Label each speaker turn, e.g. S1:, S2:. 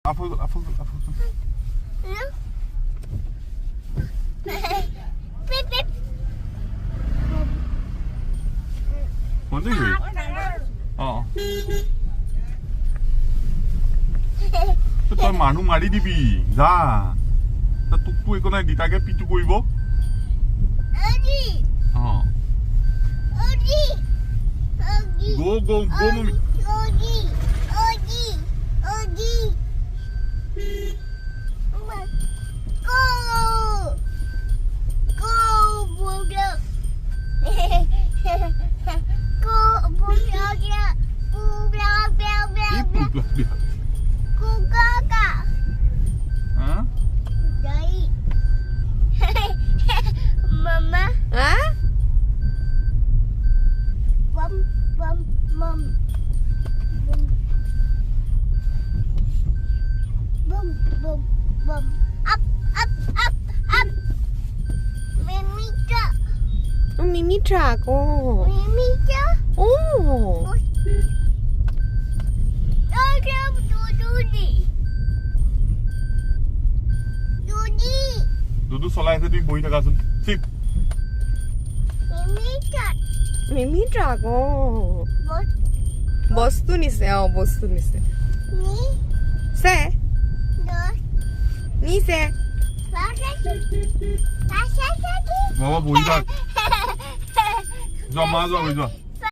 S1: আফল 뭔데 이게? তই মানুহ মাৰি দিবি যা তোকতো একো নাই দিতাকে পিটু কৰিব go mommy
S2: Mama.
S3: Hah?
S2: Bum. Up. Mimika.
S3: Mimi truck. Oh.
S2: Mimika.
S3: Oh.
S1: দুদু চলাই আছে তুমি বহি থাকাচোন চিপ
S3: Mimi truck. Oh. বস্তু নিছে বস্তু নিছে সে নিছে
S1: বাবা বহি থাক যোৱা মা যোৱা বহি যোৱা